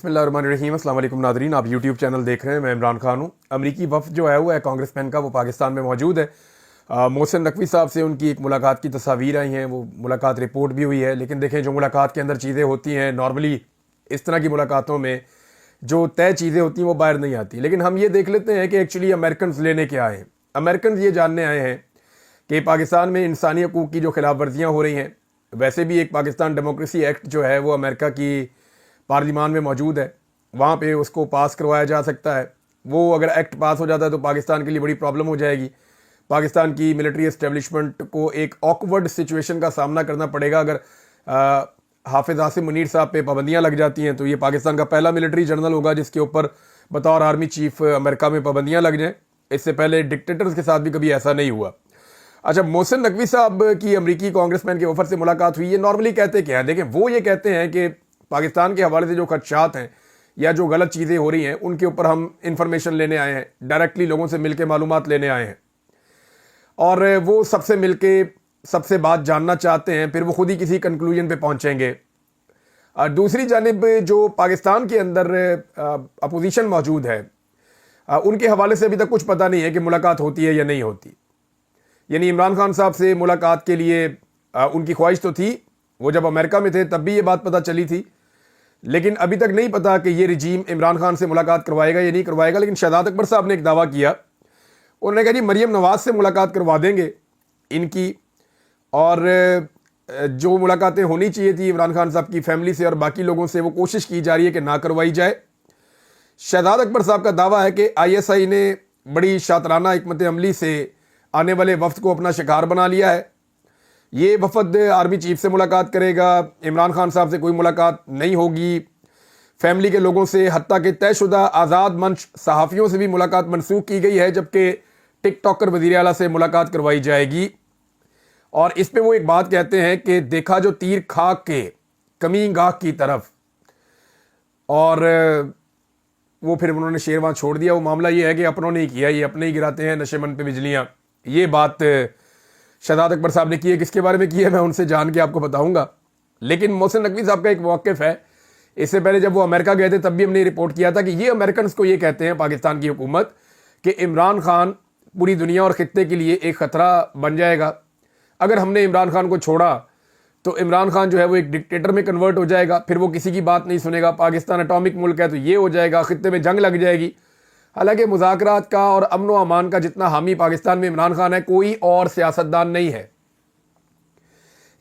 बिस्मिल्लाहिर्रहमानिर्रहीम। अस्सलाम वालेकुम नादरीन, आप यूट्यूब चैनल देख रहे हैं। मैं इमरान खान हूँ। अमरीकी वफ़द जो है वो है कांग्रेस मैन का, वो पाकिस्तान में मौजूद है। मोहसिन नकवी साहब से उनकी एक मुलाकात की तस्वीर आई हैं, वो मुलाकात रिपोर्ट भी हुई है। लेकिन देखें, जो मुलाकात के अंदर चीज़ें होती हैं नॉर्मली इस तरह की मुलाकातों में जो तय चीज़ें होती हैं वो बाहर नहीं आती। लेकिन हम ये देख लेते हैं कि एक्चुअली अमेरिकन लेने के आए हैं। अमेरिकन ये जानने आए हैं कि पाकिस्तान में इंसानी हकूक़ की जो खिलाफ वर्जियाँ हो रही हैं, वैसे भी एक पाकिस्तान डेमोक्रेसी एक्ट जो है वो अमेरिका की पार्लिमान में मौजूद है, वहाँ पे उसको पास करवाया जा सकता है। वो अगर एक्ट पास हो जाता है तो पाकिस्तान के लिए बड़ी प्रॉब्लम हो जाएगी। पाकिस्तान की मिलिट्री एस्टेब्लिशमेंट को एक ऑकवर्ड सिचुएशन का सामना करना पड़ेगा अगर हाफिज आसिम मुनीर साहब पे पाबंदियाँ लग जाती हैं। तो ये पाकिस्तान का पहला मिलिट्री जनरल होगा जिसके ऊपर बतौर आर्मी चीफ अमेरिका में पाबंदियाँ लग जाएँ। इससे पहले डिक्टेटर्स के साथ भी कभी ऐसा नहीं हुआ। अच्छा, मोहसिन नकवी साहब की अमरीकी कांग्रेसमैन के ऑफर से मुलाकात हुई है। नॉर्मली कहते क्या है, देखें, वो ये कहते हैं कि पाकिस्तान के हवाले से जो खदशात हैं या जो गलत चीज़ें हो रही हैं उनके ऊपर हम इंफॉर्मेशन लेने आए हैं, डायरेक्टली लोगों से मिलके मालूमात लेने आए हैं और वो सबसे मिलके सबसे बात जानना चाहते हैं, फिर वो खुद ही किसी कंक्लूजन पे पहुंचेंगे। दूसरी जानिब जो पाकिस्तान के अंदर अपोजिशन मौजूद है, उनके हवाले से अभी तक कुछ पता नहीं है कि मुलाकात होती है या नहीं होती। यानी इमरान खान साहब से मुलाकात के लिए उनकी ख्वाहिश तो थी, वो जब अमेरिका में थे तब भी ये बात पता चली थी, लेकिन अभी तक नहीं पता कि ये रिजीम इमरान खान से मुलाकात करवाएगा या नहीं करवाएगा। लेकिन शहजाद अकबर साहब ने एक दावा किया, उन्होंने कहा जी मरियम नवाज से मुलाकात करवा देंगे इनकी, और जो मुलाकातें होनी चाहिए थी इमरान खान साहब की फैमिली से और बाकी लोगों से, वो कोशिश की जा रही है कि ना करवाई जाए। शहजाद अकबर साहब का दावा है कि ISI ने बड़ी शातराना हिकमत अमली से आने वाले वफ्द को अपना शिकार बना लिया है। ये वफद आर्मी चीफ से मुलाकात करेगा, इमरान खान साहब से कोई मुलाकात नहीं होगी, फैमिली के लोगों से हत्ता के तयशुदा आज़ाद मंच सहाफ़ियों से भी मुलाकात मनसूख की गई है, जबकि टिकटॉकर वज़ीर आला से मुलाकात करवाई जाएगी। और इस पे वो एक बात कहते हैं कि देखा जो तीर खाक के कमी गाह की तरफ, और वो फिर उन्होंने शेर वहाँ छोड़ दिया। वो मामला ये है कि अपनों ने ही किया, ये अपने ही गिराते हैं नशेमन पे बिजलियाँ। ये बात शहजाद अकबर साहब ने की है, किसके बारे में की है मैं उनसे जान के आपको बताऊंगा। लेकिन मोहसिन नकवी साहब का एक मौक़िफ़ है, इससे पहले जब वो अमेरिका गए थे तब भी हमने रिपोर्ट किया था कि ये अमेरिकन को ये कहते हैं पाकिस्तान की हुकूमत कि इमरान खान पूरी दुनिया और ख़ित्ते के लिए एक ख़तरा बन जाएगा। अगर हमने इमरान खान को छोड़ा तो इमरान खान जो है वो एक डिक्टेटर में कन्वर्ट हो जाएगा, फिर वो किसी की बात नहीं सुनेगा। पाकिस्तान एटॉमिक मुल्क है तो ये हो जाएगा, ख़ित्ते में जंग लग जाएगी। हालांकि मुज़ाकरात का और अमन व अमान का जितना हामी पाकिस्तान में इमरान खान है, कोई और सियासतदान नहीं है।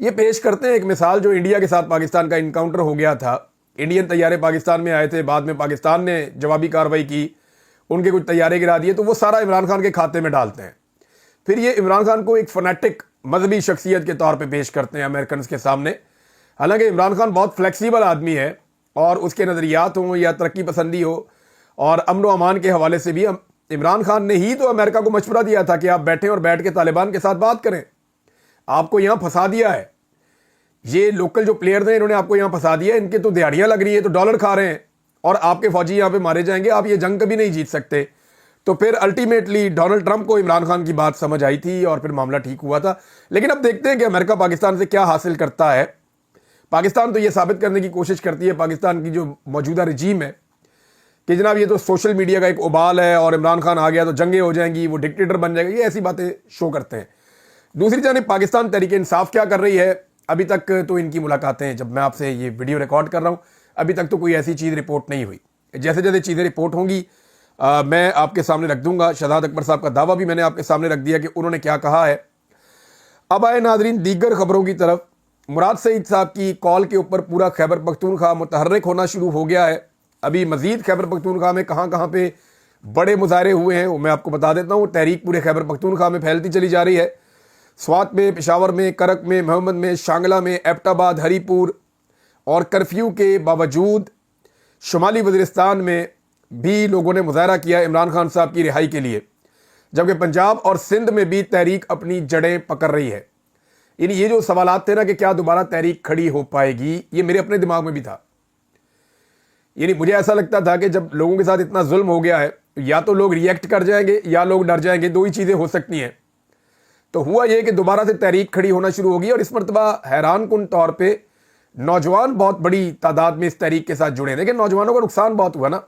ये पेश करते हैं एक मिसाल, जो इंडिया के साथ पाकिस्तान का इनकाउंटर हो गया था। इंडियन तैयारे पाकिस्तान में आए थे, बाद में पाकिस्तान ने जवाबी कार्रवाई की, उनके कुछ तैयारे गिरा दिए, तो वो सारा इमरान खान के खाते में डालते हैं। फिर ये इमरान खान को एक फनेटिक मजहबी शख्सियत के तौर पर पेश करते हैं अमेरिकन के सामने। हालांकि इमरान खान बहुत फ्लेक्सीबल आदमी है और उसके नज़रियात हों या तरक्की पसंदी हो और अमन व अमान के हवाले से भी इमरान खान ने ही तो अमेरिका को मशवरा दिया था कि आप बैठें और बैठ के तालिबान के साथ बात करें। आपको यहाँ फंसा दिया है, ये लोकल जो प्लेयर्स हैं इन्होंने आपको यहाँ फंसा दिया है, इनके तो दिहाड़ियाँ लग रही है, तो डॉलर खा रहे हैं और आपके फौजी यहाँ पे मारे जाएंगे, आप ये जंग कभी नहीं जीत सकते। तो फिर अल्टीमेटली डोनाल्ड ट्रंप को इमरान खान की बात समझ आई थी और फिर मामला ठीक हुआ था। लेकिन अब देखते हैं कि अमेरिका पाकिस्तान से क्या हासिल करता है। पाकिस्तान तो ये साबित करने की कोशिश करती है, पाकिस्तान की जो मौजूदा रजीम है, कि जनाब ये तो सोशल मीडिया का एक उबाल है और इमरान खान आ गया तो जंगें हो जाएंगी, वो डिक्टेटर बन जाएगा, ये ऐसी बातें शो करते हैं। दूसरी जानिब पाकिस्तान तहरीक इंसाफ क्या कर रही है, अभी तक तो इनकी मुलाकातें, जब मैं आपसे ये वीडियो रिकॉर्ड कर रहा हूँ, अभी तक तो कोई ऐसी चीज़ रिपोर्ट नहीं हुई। जैसे जैसे चीज़ें रिपोर्ट होंगी मैं आपके सामने रख दूंगा। शहजाद अकबर साहब का दावा भी मैंने आपके सामने रख दिया कि उन्होंने क्या कहा है। अब आए नाजरीन दीगर खबरों की तरफ। मुराद सईद साहब की कॉल के ऊपर पूरा खैबर पख्तूनख्वा मुतहर्रिक होना शुरू हो गया है। अभी मजीद खैबर पख्तूनख्वा में कहाँ कहाँ पे बड़े मुजाहरे हुए हैं वो मैं आपको बता देता हूँ। तहरीक पूरे खैबर पख्तूनख्वा में फैलती चली जा रही है। स्वात में, पेशावर में, करक में, मोहम्मद में, शांगला में, एबटाबाद, हरीपुर और कर्फ्यू के बावजूद शुमाली वज़ीरिस्तान में भी लोगों ने मुजाहरा किया इमरान खान साहब की रिहाई के लिए, जबकि पंजाब और सिंध में भी तहरीक अपनी जड़ें पकड़ रही है। यानी ये जो सवालात थे ना कि क्या दोबारा तहरीक खड़ी हो पाएगी, ये मेरे अपने दिमाग में भी था। यानी मुझे ऐसा लगता था कि जब लोगों के साथ इतना जुल्म हो गया है, या तो लोग रिएक्ट कर जाएंगे या लोग डर जाएंगे, दो ही चीज़ें हो सकती हैं। तो हुआ ये कि दोबारा से तहरीक खड़ी होना शुरू होगी और इस मरतबा हैरान कुन तौर पे नौजवान बहुत बड़ी तादाद में इस तहरीक के साथ जुड़े हैं। देखिए नौजवानों का नुकसान बहुत हुआ ना,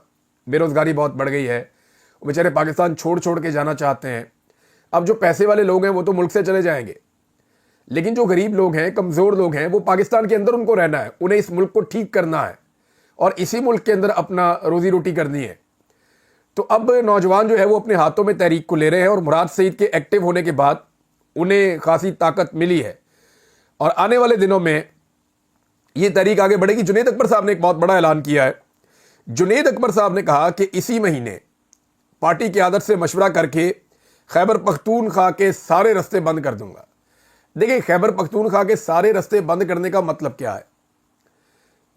बेरोजगारी बहुत बढ़ गई है, वो बेचारे पाकिस्तान छोड़ छोड़ के जाना चाहते हैं। अब जो पैसे वाले लोग हैं वो तो मुल्क से चले जाएंगे, लेकिन जो गरीब लोग हैं, कमज़ोर लोग हैं, वो पाकिस्तान के अंदर उनको रहना है, उन्हें इस मुल्क को ठीक करना है और इसी मुल्क के अंदर अपना रोजी रोटी करनी है। तो अब नौजवान जो है वो अपने हाथों में तहरीक को ले रहे हैं और मुराद सईद के एक्टिव होने के बाद उन्हें खासी ताकत मिली है और आने वाले दिनों में ये तहरीक आगे बढ़ेगी। जुनैद अकबर साहब ने एक बहुत बड़ा ऐलान किया है। जुनैद अकबर साहब ने कहा कि इसी महीने पार्टी क़यादत से मशवरा करके खैबर पख्तूनख्वा के सारे रस्ते बंद कर दूंगा। देखिए खैबर पख्तूनख्वा के सारे रस्ते बंद करने का मतलब क्या है,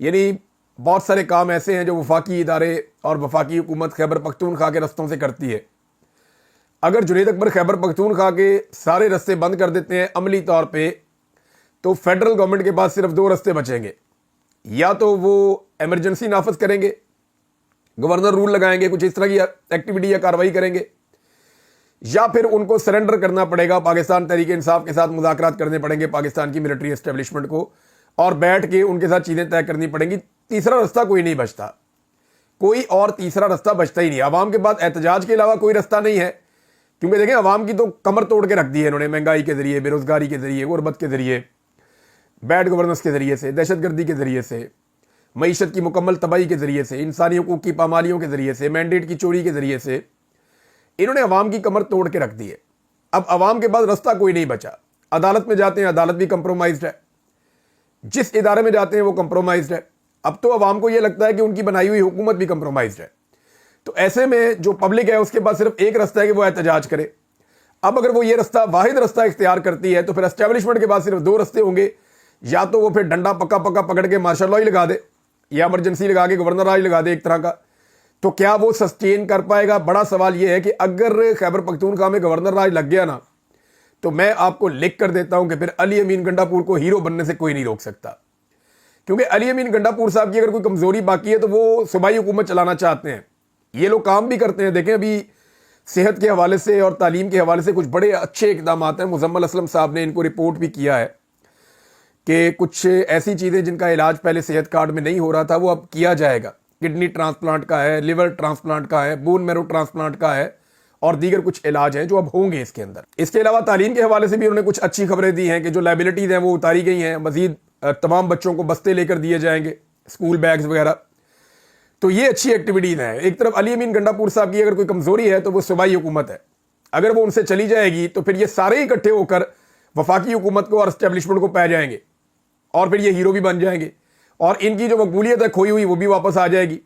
यानी बहुत सारे काम ऐसे हैं जो वफाकी इदारे और वफाकी हुकूमत खैबर पख्तूनख्वा के रस्तों से करती है। अगर जुनैद अकबर खैबर पख्तूनख्वा के सारे रस्ते बंद कर देते हैं अमली तौर पे, तो फेडरल गवर्नमेंट के पास सिर्फ दो रस्ते बचेंगे, या तो वो एमरजेंसी नाफज करेंगे, गवर्नर रूल लगाएंगे, कुछ इस तरह की एक्टिविटी या कार्रवाई करेंगे, या फिर उनको सरेंडर करना पड़ेगा, पाकिस्तान तहरीक इंसाफ के साथ मुज़ाकरात करने पड़ेंगे पाकिस्तान की मिलिट्री एस्टेब्लिशमेंट को और बैठ के उनके साथ चीज़ें तय करनी पड़ेंगी। तीसरा रास्ता कोई नहीं बचता, कोई और तीसरा रास्ता बचता ही नहीं। अवाम के पास एहतजाज के अलावा कोई रास्ता नहीं है, क्योंकि देखें अवाम की तो कमर तोड़ के रख दी है इन्होंने, महंगाई के जरिए, बेरोजगारी के जरिए, गुर्बत के जरिए, बैड गवर्नेंस के जरिए से, दहशतगर्दी के जरिए से, मईशत की मुकम्मल तबाही के जरिए से, इंसानी हुकूक की पामालियों के जरिए से, मैंडेट की चोरी के जरिए से इन्होंने अवाम की कमर तोड़ के रख दी है। अब अवाम के पास रास्ता कोई नहीं बचा। अदालत में जाते हैं, अदालत भी कंप्रोमाइज्ड है, जिस इदारे में जाते हैं वो कंप्रोमाइज्ड है। अब तो अवाम को यह लगता है कि उनकी बनाई हुई हुकूमत भी कंप्रोमाइज्ड है। तो ऐसे में जो पब्लिक है उसके पास सिर्फ एक रास्ता है कि वो एहतजाज करे। अब अगर वो ये रास्ता वाहिद रास्ता इख्तियार करती है तो फिर एस्टेब्लिशमेंट के पास सिर्फ दो रास्ते होंगे, या तो वो फिर डंडा पक्का पक्का पकड़ के मार्शल लॉ ही लगा दे या इमरजेंसी लगा के गवर्नर राज लगा दे एक तरह का। तो क्या वो सस्टेन कर पाएगा? बड़ा सवाल ये है कि अगर खैबर पख्तूनख्वा में गवर्नर राज लग गया ना, तो मैं आपको लिख कर देता हूं कि फिर अली अमीन गंडापुर को हीरो बनने से कोई नहीं रोक सकता। क्योंकि अली अमीन गंडापुर साहब की अगर कोई कमजोरी बाकी है तो वो सूबाई हुकूमत चलाना चाहते हैं। ये लोग काम भी करते हैं। देखें अभी सेहत के हवाले से और तालीम के हवाले से कुछ बड़े अच्छे इकदाम हैं। मुजम्मल असलम साहब ने इनको रिपोर्ट भी किया है कि कुछ ऐसी चीज़ें जिनका इलाज पहले सेहत कार्ड में नहीं हो रहा था वो अब किया जाएगा। किडनी ट्रांसप्लांट का है, लिवर ट्रांसप्लांट का है, बोन मैरो ट्रांसप्लांट का है और दीगर कुछ इलाज हैं जो अब होंगे इसके अंदर। इसके अलावा तालीम के हवाले से भी उन्होंने कुछ अच्छी खबरें दी हैं कि जो लाइबिलिटीज़ हैं वो उतारी गई हैं। मजीद तमाम बच्चों को बस्ते लेकर दिए जाएंगे, स्कूल बैग्स वगैरह। तो ये अच्छी एक्टिविटीज़ हैं। एक तरफ अली अमीन गंडापुर साहब की अगर कोई कमज़ोरी है तो वो सूबाई हुकूमत है। अगर वो उनसे चली जाएगी तो फिर ये सारे इकट्ठे होकर वफाकी हुकूमत को और एस्टेब्लिशमेंट को पै जाएंगे और फिर ये हीरो भी बन जाएंगे और इनकी जो मकबूलियत है खोई हुई वो भी वापस आ जाएगी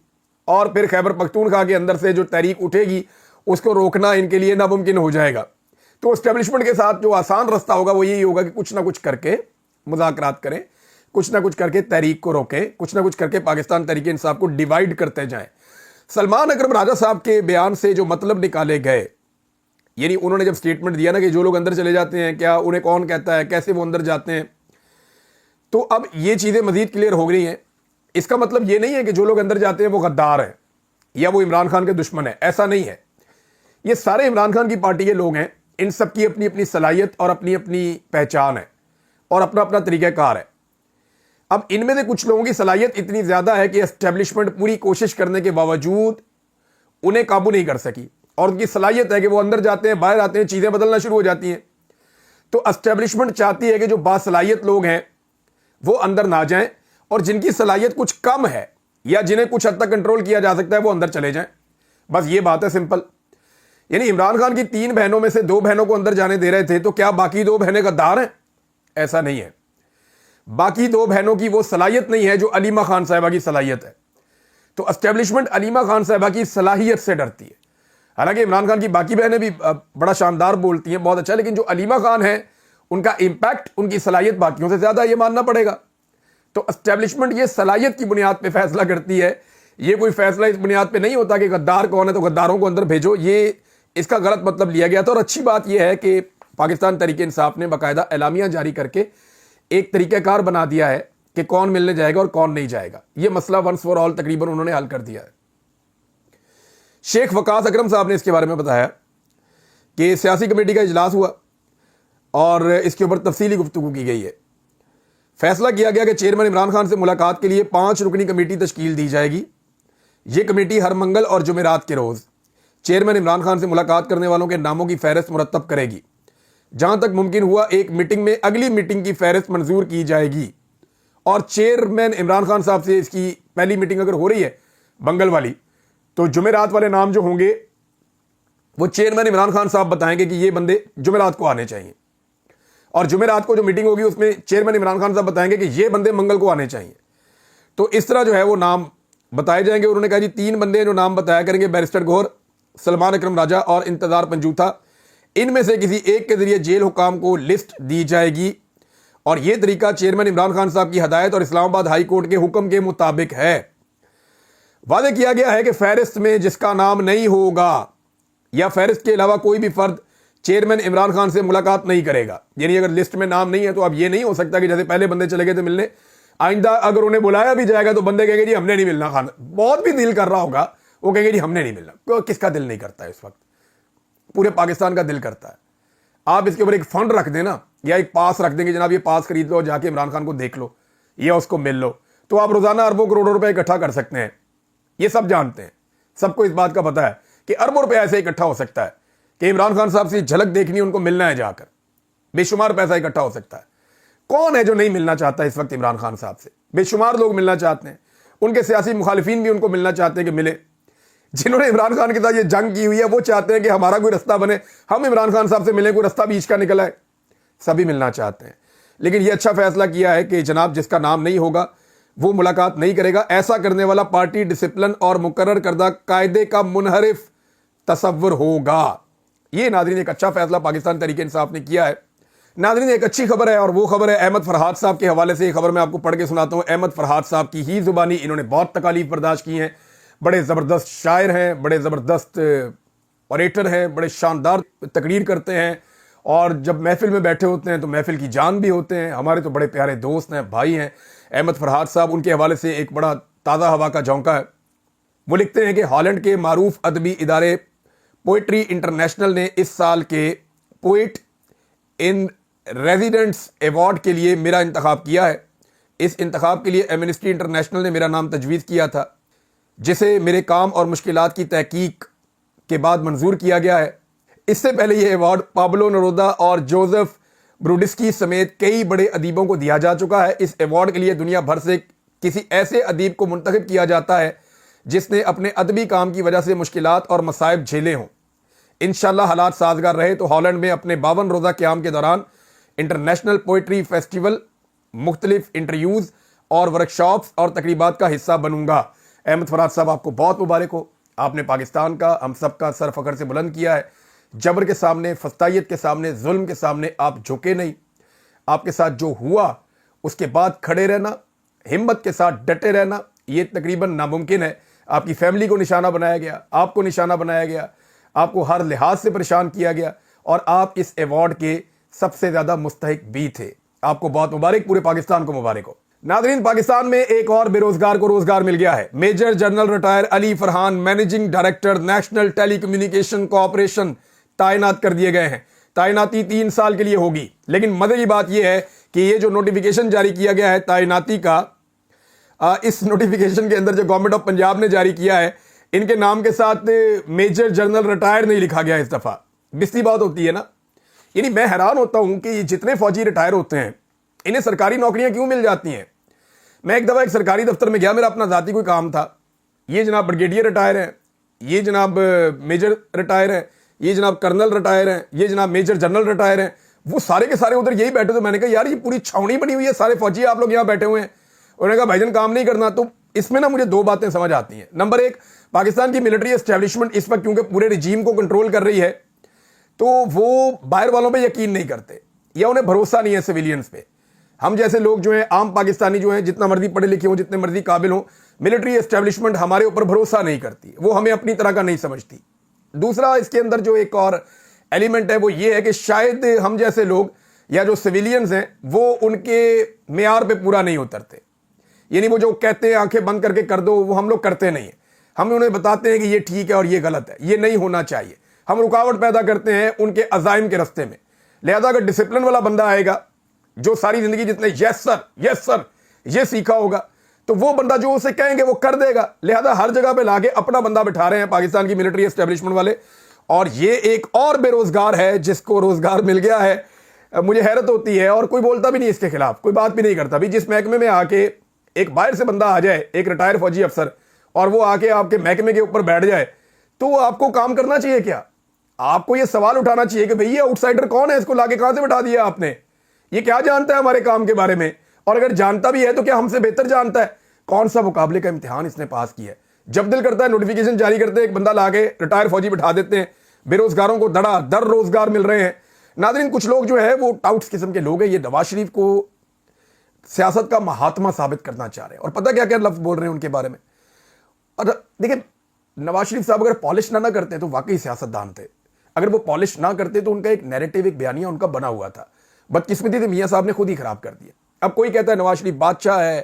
और फिर खैबर पख्तूनख्वा के अंदर से जो तहरीक उठेगी उसको रोकना इनके लिए नामुमकिन हो जाएगा। तो एस्टेब्लिशमेंट के साथ जो आसान रास्ता होगा वो यही होगा कि कुछ ना कुछ करके मुज़ाकरात करें, कुछ ना कुछ करके तहरीक को रोकें, कुछ ना कुछ करके पाकिस्तान तहरीक इंसाफ को डिवाइड करते जाएं। सलमान अकरम राजा साहब के बयान से जो मतलब निकाले गए, यानी उन्होंने जब स्टेटमेंट दिया ना कि जो लोग अंदर चले जाते हैं क्या उन्हें कौन कहता है, कैसे वो अंदर जाते हैं, तो अब ये चीज़ें मजीद क्लियर हो गई हैं। इसका मतलब ये नहीं है कि जो लोग अंदर जाते हैं वो गद्दार हैं या वो इमरान खान के दुश्मन है, ऐसा नहीं है। ये सारे इमरान खान की पार्टी के लोग हैं। इन सब की अपनी अपनी सलाहियत और अपनी अपनी पहचान है और अपना अपना तरीक़ाकार है। अब इनमें से कुछ लोगों की सलाहियत इतनी ज़्यादा है कि एस्टेब्लिशमेंट पूरी कोशिश करने के बावजूद उन्हें काबू नहीं कर सकी और उनकी सलाहियत है कि वो अंदर जाते हैं, बाहर आते हैं, चीज़ें बदलना शुरू हो जाती हैं। तो एस्टेब्लिशमेंट चाहती है कि जो बासलाहियत लोग हैं वो अंदर ना जाएं और जिनकी सलाहियत कुछ कम है या जिन्हें कुछ हद तक कंट्रोल किया जा सकता है वो अंदर चले जाएं। बस ये बात है, सिंपल। यानी इमरान खान की 3 बहनों में से 2 बहनों को अंदर जाने दे रहे थे, तो क्या बाकी 2 बहनें गद्दार हैं? ऐसा नहीं है। बाकी 2 बहनों की वो सलाहियत नहीं है जो अलीमा खान साहिबा की सलाहियत है। तो एस्टेब्लिशमेंट अलीमा खान साहिबा की सलाहियत से डरती है। हालांकि इमरान खान की बाकी बहनें भी बड़ा शानदार बोलती हैं, बहुत अच्छा, लेकिन जो अलीमा खान है उनका इंपैक्ट, उनकी सलाहियत बाकियों से ज्यादा, ये मानना पड़ेगा। तो एस्टेब्लिशमेंट ये सलाहियत की बुनियाद पे फैसला करती है। ये कोई फैसला इस बुनियाद पे नहीं होता कि गद्दार कौन है तो गद्दारों को अंदर भेजो। ये इसका गलत मतलब लिया गया था। और अच्छी बात यह है कि पाकिस्तान तहरीक इंसाफ ने बाकायदा एलामिया जारी करके एक तरीक़ाकार बना दिया है कि कौन मिलने जाएगा और कौन नहीं जाएगा। यह मसला वंस फॉर ऑल तकरीबन उन्होंने हल कर दिया है। शेख वकास अकरम साहब ने इसके बारे में बताया कि सियासी कमेटी का इजलास हुआ और इसके ऊपर तफसीली गुफ्तगू की गई है। फैसला किया गया कि चेयरमैन इमरान खान से मुलाकात के लिए 5 रुकनी कमेटी तश्कील दी जाएगी। ये कमेटी हर मंगल और जुमेरात के रोज़ चेयरमैन इमरान खान से मुलाकात करने वालों के नामों की फहरिस्त मुरतब करेगी। जहां तक मुमकिन हुआ एक मीटिंग में अगली मीटिंग की फहरिस्त मंजूर की जाएगी और चेयरमैन इमरान खान साहब से इसकी पहली मीटिंग अगर हो रही है मंगल वाली, तो जुमेरात वाले नाम जो होंगे वो चेयरमैन इमरान खान साहब बताएंगे कि ये बंदे जुमेरात को आने चाहिए, और जुमेरात को जो मीटिंग होगी उसमें चेयरमैन इमरान खान साहब बताएंगे कि ये बंदे मंगल को आने चाहिए। तो इस तरह जो है वो नाम बताए जाएंगे। उन्होंने कहा जी 3 बंदे जो नाम बताया करेंगे, बैरिस्टर गौहर, सलमान अकरम राजा और इंतजार पंजूथा, इनमें से किसी एक के जरिए जेल हुकाम को लिस्ट दी जाएगी और यह तरीका चेयरमैन इमरान खान साहब की हदायत और इस्लामाबाद हाई कोर्ट के हुक्म के मुताबिक है। वादे किया गया है कि फहरिस्त में जिसका नाम नहीं होगा या फहरिस्त के अलावा कोई भी फर्द चेयरमैन इमरान खान से मुलाकात नहीं करेगा। यानी अगर लिस्ट में नाम नहीं है तो अब ये नहीं हो सकता कि जैसे पहले बंदे चले गए थे मिलने, आइंदा अगर उन्हें बुलाया भी जाएगा तो बंदे कहेंगे जी हमने नहीं मिलना। खान बहुत भी दिल कर रहा होगा, वो कहेंगे जी हमने नहीं मिलना। किसका दिल नहीं करता है इस वक्त? पूरे पाकिस्तान का दिल करता है। आप इसके ऊपर एक फंड रख देना या एक पास रख देंगे, जनाब ये पास खरीद लो और जाके इमरान खान को देख लो या उसको मिल लो, तो आप रोजाना अरबों करोड़ों रुपए इकट्ठा कर सकते हैं। ये सब जानते हैं, सबको इस बात का पता है कि अरबों रुपए ऐसे इकट्ठा हो सकता है कि इमरान खान साहब से झलक देखनी है, उनको मिलना है जाकर, बेशुमार पैसा इकट्ठा हो सकता है। कौन है जो नहीं मिलना चाहता इस वक्त इमरान खान साहब से? बेशुमार लोग मिलना चाहते हैं, उनके सियासी मुखालिफिन भी उनको मिलना चाहते हैं कि मिले। जिन्होंने इमरान खान के साथ ये जंग की हुई है वो चाहते हैं कि हमारा कोई रास्ता बने, हम इमरान खान साहब से मिलें, कोई रास्ता बीच का निकला है। सभी मिलना चाहते हैं, लेकिन ये अच्छा फैसला किया है कि जनाब जिसका नाम नहीं होगा वो मुलाकात नहीं करेगा। ऐसा करने वाला पार्टी डिसिप्लिन और मुकर्रर करदा कायदे का मुनहरिफ तसव्वुर होगा। ये नाज़रीन एक अच्छा फैसला पाकिस्तान तहरीक इंसाफ ने किया है। नाज़रीन एक अच्छी खबर है और वो खबर है अहमद फरहाद साहब के हवाले से। ये खबर मैं आपको पढ़ के सुनाता हूँ। अहमद फरहाद साहब की ही जुबानी इन्होंने बहुत तकालीफ बर्दाश्त की हैं। बड़े ज़बरदस्त शायर हैं, बड़े ज़बरदस्त ऑरेटर हैं, बड़े शानदार तकरीर करते हैं और जब महफिल में बैठे होते हैं तो महफिल की जान भी होते हैं। हमारे तो बड़े प्यारे दोस्त हैं, भाई हैं अहमद फरहाद साहब। उनके हवाले से एक बड़ा ताज़ा हवा का झोंका है। वो लिखते हैं कि हॉलैंड के मारूफ अदबी इदारे पोइट्री इंटरनेशनल ने इस साल के पोइट इन रेजिडेंट्स अवार्ड के लिए मेरा इंतखाब किया है। इस इंतखाब के लिए एमनेस्टी इंटरनेशनल ने मेरा नाम तजवीज़ किया था, जिसे मेरे काम और मुश्किलात की तहकीक के बाद मंजूर किया गया है। इससे पहले यह अवार्ड पाब्लो नेरूदा और जोसेफ ब्रूडिस्की समेत कई बड़े अदीबों को दिया जा चुका है। इस अवार्ड के लिए दुनिया भर से किसी ऐसे अदीब को मुंतखब किया जाता है जिसने अपने अदबी काम की वजह से मुश्किलात और मसाइब झेले हों। इंशाअल्लाह हालात साजगार रहे तो हॉलैंड में अपने 52 रोज़ा क़याम के दौरान इंटरनेशनल पोइट्री फेस्टिवल, मुख्तलिफ इंटरव्यूज़ और वर्कशॉप्स और तकरीबात का हिस्सा बनूंगा। अहमद फरहाद साहब आपको बहुत मुबारक हो। आपने पाकिस्तान का, हम सब का सर फखर से बुलंद किया है। जबर के सामने, फस्तायत के सामने, जुल्म के सामने आप झुके नहीं। आपके साथ जो हुआ उसके बाद खड़े रहना, हिम्मत के साथ डटे रहना, ये तकरीबन नामुमकिन है। आपकी फैमिली को निशाना बनाया गया, आपको निशाना बनाया गया, आपको हर लिहाज से परेशान किया गया और आप इस अवार्ड के सबसे ज़्यादा मुस्तहिक भी थे। आपको बहुत मुबारक, पूरे पाकिस्तान को मुबारक हो। नाज़रीन, पाकिस्तान में एक और बेरोजगार को रोजगार मिल गया है। Major general retire Ali Farhan managing director national telecommunication corporation तैनात कर दिए गए हैं। तैनाती 3 साल के लिए होगी, लेकिन मजे की बात यह है कि ये जो नोटिफिकेशन जारी किया गया है तैनाती का, इस नोटिफिकेशन के अंदर जो गवर्नमेंट ऑफ पंजाब ने जारी किया है, इनके नाम के साथ मेजर जनरल रिटायर नहीं लिखा गया। इस दफ़ा बिस्ती बात होती है ना। यानी मैं हैरान होता हूं कि ये जितने फौजी रिटायर होते हैं इन्हें सरकारी नौकरियां क्यों मिल जाती हैं। मैं एक दफ़ा एक सरकारी दफ्तर में गया, मेरा अपना ज़ाती कोई काम था। ये जनाब ब्रिगेडियर रिटायर हैं, ये जनाब मेजर रिटायर हैं, ये जनाब कर्नल रिटायर हैं, ये जनाब मेजर जनरल रिटायर हैं। वो सारे के सारे उधर यही बैठे। तो मैंने कहा यार ये पूरी छावनी बनी हुई है, सारे फौजी आप लोग यहाँ बैठे हुए हैं। उन्होंने कहा भाईजान काम नहीं करना। तो इसमें ना मुझे 2 बातें समझ आती हैं। नंबर 1, पाकिस्तान की मिलिट्री एस्टेब्लिशमेंट इस वक्त क्योंकि पूरे रिजीम को कंट्रोल कर रही है तो वो बाहर वालों पे यकीन नहीं करते या उन्हें भरोसा नहीं है सिविलियंस पे। हम जैसे लोग जो हैं, आम पाकिस्तानी जो हैं, जितना मर्जी पढ़े लिखे हों, जितने मर्जी काबिल हों, मिलिट्री एस्टेब्लिशमेंट हमारे ऊपर भरोसा नहीं करती, वो हमें अपनी तरह का नहीं समझती। दूसरा, इसके अंदर जो एक और एलिमेंट है वो ये है कि शायद हम जैसे लोग या जो सिविलियंस हैं वो उनके मेयार पे पूरा नहीं उतरते। यानी वो जो कहते हैं आंखें बंद करके कर दो, वो हम लोग करते नहीं है। हम उन्हें बताते हैं कि ये ठीक है और ये गलत है, ये नहीं होना चाहिए। हम रुकावट पैदा करते हैं उनके अज़ाइम के रास्ते में। लिहाजा अगर डिसिप्लिन वाला बंदा आएगा جو ساری زندگی جتنے یس سر یہ سیکھا ہوگا تو وہ بندہ جو اسے کہیں گے وہ کر دے گا. لہذا ہر جگہ پہ لاگے اپنا بندہ بٹھا رہے ہیں پاکستان کی ملٹری اسٹیبلشمنٹ والے. اور یہ ایک اور بے روزگار ہے جس کو روزگار مل گیا ہے. مجھے حیرت ہوتی ہے اور کوئی بولتا بھی نہیں اس کے خلاف, کوئی بات بھی نہیں کرتا. بھی جس محکمے میں آ کے ایک باہر سے بندہ آ جائے, ایک ریٹائر فوجی افسر, اور وہ آ کے آپ کے محکمے کے اوپر بیٹھ جائے تو وہ آپ کو کام کرنا چاہیے کیا؟ آپ کو یہ سوال اٹھانا چاہیے کہ بھئی یہ آؤٹ سائڈر کون ہے, اس کو لا کے کہاں سے بٹھا دیا آپ نے, یہ کیا جانتا ہے ہمارے کام کے بارے میں, اور اگر جانتا بھی ہے تو کیا ہم سے بہتر جانتا ہے؟ کون سا مقابلے کا امتحان اس نے پاس کیا ہے؟ جب دل کرتا ہے نوٹیفیکیشن جاری کرتے ہیں, ایک بندہ لا کے ریٹائر فوجی بٹھا دیتے ہیں, بے روزگاروں کو دڑا در روزگار مل رہے ہیں. ناظرین, کچھ لوگ جو ہے وہ ٹاؤٹس قسم کے لوگ ہیں, یہ نواز شریف کو سیاست کا مہاتما ثابت کرنا چاہ رہے ہیں, اور پتہ کیا کیا لفظ بول رہے ہیں ان کے بارے میں. اور دیکھیں, نواز شریف صاحب اگر پالش نہ کرتے تو واقعی سیاست دان تھے. اگر وہ پالش نہ کرتے تو ان کا ایک نیریٹو, ایک بیانیہ ان کا بنا ہوا تھا. بدقسمتی سے میاں صاحب نے خود ہی خراب کر دیا. اب کوئی کہتا ہے نواز شریف بادشاہ ہے,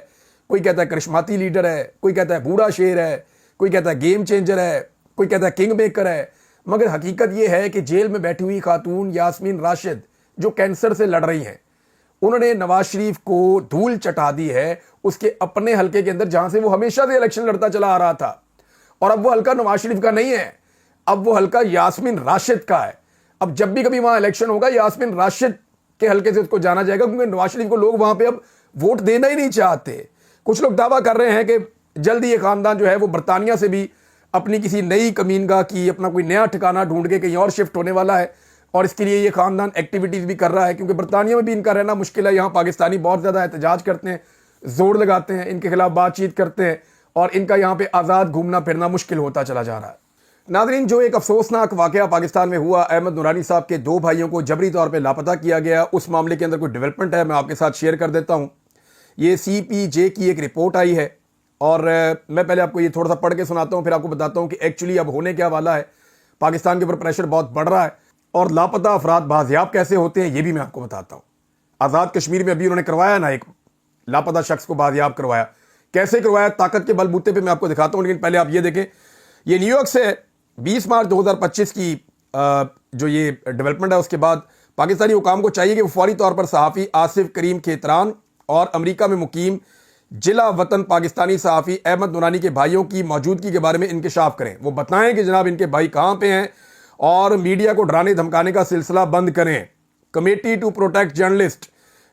کوئی کہتا ہے کرشماتی لیڈر ہے, کوئی کہتا ہے بوڑھا شیر ہے, کوئی کہتا ہے گیم چینجر ہے, کوئی کہتا ہے کنگ میکر ہے. مگر حقیقت یہ ہے کہ جیل میں بیٹھی ہوئی خاتون یاسمین راشد جو کینسر سے لڑ رہی ہیں, انہوں نے نواز شریف کو دھول چٹا دی ہے اس کے اپنے حلقے کے اندر, جہاں سے وہ ہمیشہ سے الیکشن لڑتا چلا آ رہا تھا. اور اب وہ حلقہ نواز شریف کا نہیں ہے, اب وہ حلقہ یاسمین راشد کا ہے. اب جب بھی کبھی وہاں الیکشن ہوگا یاسمین راشد کے حلقے سے اس کو جانا جائے گا, کیونکہ نواز شریف کو لوگ وہاں پہ اب ووٹ دینا ہی نہیں چاہتے. کچھ لوگ دعویٰ کر رہے ہیں کہ جلدی یہ خاندان جو ہے وہ برطانیہ سے بھی اپنی کسی نئی کمینگاہ کی, اپنا کوئی نیا ٹھکانہ ڈھونڈ کے کہیں اور شفٹ ہونے والا ہے, اور اس کے لیے یہ خاندان ایکٹیویٹیز بھی کر رہا ہے, کیونکہ برطانیہ میں بھی ان کا رہنا مشکل ہے. یہاں پاکستانی بہت زیادہ احتجاج کرتے ہیں, زور لگاتے ہیں, ان کے خلاف بات چیت کرتے ہیں, اور ان کا یہاں پہ آزاد گھومنا پھرنا مشکل ہوتا چلا جا رہا ہے. ناظرین, جو ایک افسوسناک واقعہ پاکستان میں ہوا, احمد نورانی صاحب کے 2 بھائیوں کو جبری طور پہ لاپتہ کیا گیا, اس معاملے کے اندر کوئی ڈیولپمنٹ ہے میں آپ کے ساتھ شیئر کر دیتا ہوں. یہ CPJ کی ایک رپورٹ آئی ہے, اور میں پہلے آپ کو یہ تھوڑا سا پڑھ کے سناتا ہوں, پھر آپ کو بتاتا ہوں کہ ایکچولی اب ہونے کیا والا ہے. پاکستان کے اوپر پریشر بہت بڑھ رہا ہے, اور لاپتہ افراد بازیاب کیسے ہوتے ہیں یہ بھی میں آپ کو بتاتا ہوں. آزاد کشمیر میں ابھی انہوں نے کروایا نا, ایک لاپتہ شخص کو بازیاب کروایا. کیسے کروایا, طاقت کے بل بوتے پہ میں آپ کو دکھاتا ہوں, لیکن پہلے آپ یہ دیکھیں. یہ نیو یارک سے 20 مارچ 2025 کی جو یہ ڈیولپمنٹ ہے. اس کے بعد پاکستانی حکام کو چاہیے کہ وہ فوری طور پر صحافی آصف کریم کھیتران اور امریکہ میں مقیم جلا وطن پاکستانی صحافی احمد نورانی کے بھائیوں کی موجودگی کے بارے میں انکشاف کریں. وہ بتائیں کہ جناب ان کے بھائی کہاں پہ ہیں, اور میڈیا کو ڈرانے دھمکانے کا سلسلہ بند کریں. کمیٹی ٹو پروٹیکٹ جرنلسٹ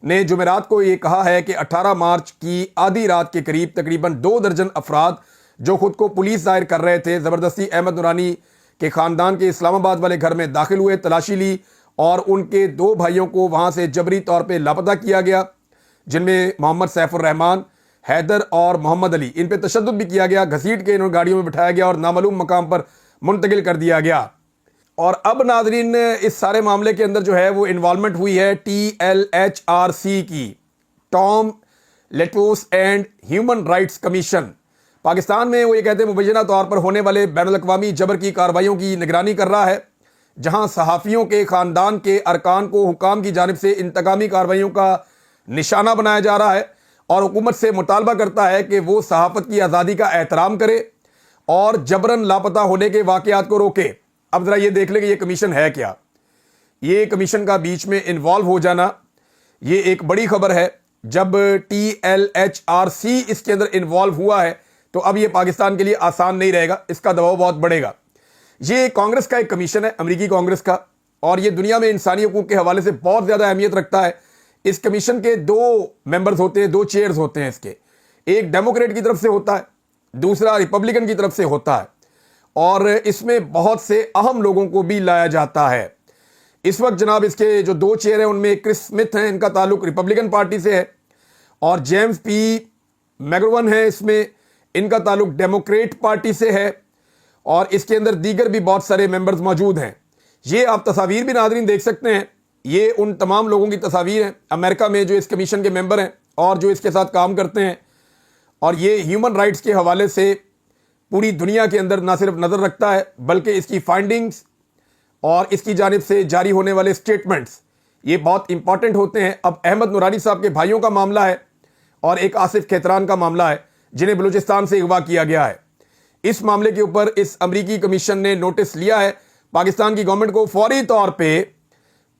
نے جمعرات کو یہ کہا ہے کہ 18 مارچ کی آدھی رات کے قریب تقریباً 2 درجن افراد جو خود کو پولیس ظاہر کر رہے تھے, زبردستی احمد نورانی کے خاندان کے اسلام آباد والے گھر میں داخل ہوئے, تلاشی لی, اور ان کے 2 بھائیوں کو وہاں سے جبری طور پہ لاپتہ کیا گیا, جن میں محمد سیف الرحمان, حیدر اور محمد علی. ان پہ تشدد بھی کیا گیا, گھسیٹ کے انہوں گاڑیوں میں بٹھایا گیا اور نامعلوم مقام پر منتقل کر دیا گیا. اور اب ناظرین, اس سارے معاملے کے اندر جو ہے وہ انوالومنٹ ہوئی ہے TLHRC کی, Tom Lantos and human rights commission. Pakistan میں وہ یہ کہتے ہیں مبینہ طور پر ہونے والے بین الاقوامی جبر کی کارروائیوں کی نگرانی کر رہا ہے, جہاں صحافیوں کے خاندان کے ارکان کو حکام کی جانب سے انتقامی کارروائیوں کا نشانہ بنایا جا رہا ہے, اور حکومت سے مطالبہ کرتا ہے کہ وہ صحافت کی آزادی کا احترام کرے اور جبراً لاپتہ ہونے کے واقعات کو روکے. اب ذرا یہ دیکھ لیں کہ یہ کمیشن ہے کیا. یہ کمیشن کا بیچ میں انوالو ہو جانا یہ ایک بڑی خبر ہے. جب TLHRC اس کے اندر انوالو ہوا ہے تو اب یہ پاکستان کے لیے آسان نہیں رہے گا, اس کا دباؤ بہت بڑھے گا. یہ کانگریس کا ایک کمیشن ہے, امریکی کانگریس کا, اور یہ دنیا میں انسانی حقوق کے حوالے سے بہت زیادہ اہمیت رکھتا ہے. اس کمیشن کے 2 ممبرز ہوتے ہیں, 2 چیئرز ہوتے ہیں اس کے. ایک ڈیموکریٹ کی طرف سے ہوتا ہے, دوسرا ریپبلکن کی طرف سے ہوتا ہے, اور اس میں بہت سے اہم لوگوں کو بھی لایا جاتا ہے. اس وقت جناب اس کے جو 2 چیئر ہیں ان میں کرس اسمتھ ہیں, ان کا تعلق ریپبلکن پارٹی سے ہے, اور جیمز پی میگروون ہے اس میں, ان کا تعلق ڈیموکریٹ پارٹی سے ہے, اور اس کے اندر دیگر بھی بہت سارے ممبرز موجود ہیں. یہ آپ تصاویر بھی ناظرین دیکھ سکتے ہیں, یہ ان تمام لوگوں کی تصاویر ہیں امریکہ میں جو اس کمیشن کے ممبر ہیں اور جو اس کے ساتھ کام کرتے ہیں. اور یہ ہیومن رائٹس کے حوالے سے پوری دنیا کے اندر نہ صرف نظر رکھتا ہے بلکہ اس کی فائنڈنگز اور اس کی جانب سے جاری ہونے والے سٹیٹمنٹس یہ بہت امپورٹنٹ ہوتے ہیں. اب احمد نورانی صاحب کے بھائیوں کا معاملہ ہے اور ایک آصف کھیتران کا معاملہ ہے جنہیں بلوچستان سے اغوا کیا گیا ہے. اس معاملے کے اوپر اس امریکی کمیشن نے نوٹس لیا ہے. پاکستان کی گورنمنٹ کو فوری طور پہ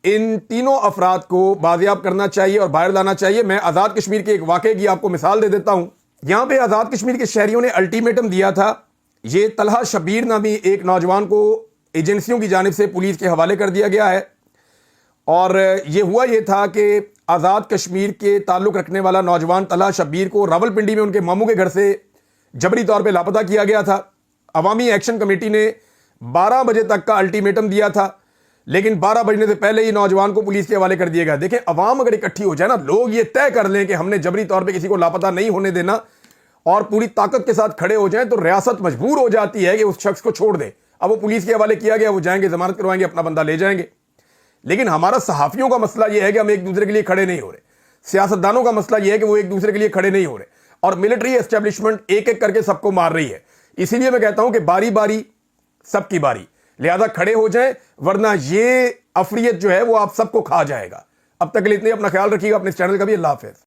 ان تینوں افراد کو بازیاب کرنا چاہیے اور باہر لانا چاہیے. میں آزاد کشمیر کے ایک واقعے کی آپ کو مثال دے دیتا ہوں. یہاں پہ آزاد کشمیر کے شہریوں نے الٹیمیٹم دیا تھا. یہ طلحہ شبیر نامی ایک نوجوان کو ایجنسیوں کی جانب سے پولیس کے حوالے کر دیا گیا ہے, اور یہ ہوا یہ تھا کہ آزاد کشمیر کے تعلق رکھنے والا نوجوان طلحہ شبیر کو راولپنڈی میں ان کے ماموں کے گھر سے جبری طور پہ لاپتہ کیا گیا تھا. عوامی ایکشن کمیٹی نے 12 بجے تک کا الٹیمیٹم دیا تھا, لیکن 12 بجنے سے پہلے ہی نوجوان کو پولیس کے حوالے کر دیا گیا. دیکھیں, عوام اگر اکٹھی ہو جائے نا, لوگ یہ طے کر لیں کہ ہم نے جبری طور پہ کسی کو لاپتہ نہیں ہونے دینا, اور پوری طاقت کے ساتھ کھڑے ہو جائیں, تو ریاست مجبور ہو جاتی ہے کہ اس شخص کو چھوڑ دے. اب وہ پولیس کے حوالے کیا گیا, وہ جائیں گے, ضمانت کروائیں گے, اپنا بندہ لے جائیں گے. لیکن ہمارا صحافیوں کا مسئلہ یہ ہے کہ ہم ایک دوسرے کے لیے کھڑے نہیں ہو رہے. سیاستدانوں کا مسئلہ یہ ہے کہ وہ ایک دوسرے کے لیے کھڑے نہیں ہو رہے, اور ملٹری اسٹیبلشمنٹ ایک ایک کر کے سب کو مار رہی ہے. اسی لیے میں کہتا ہوں کہ باری باری سب کی باری, لہذا کھڑے ہو جائیں, ورنہ یہ افریت جو ہے وہ آپ سب کو کھا جائے گا. اب تک کے لیے اتنے, اپنا خیال رکھیے گا, اپنے اس چینل کا بھی. اللہ حافظ.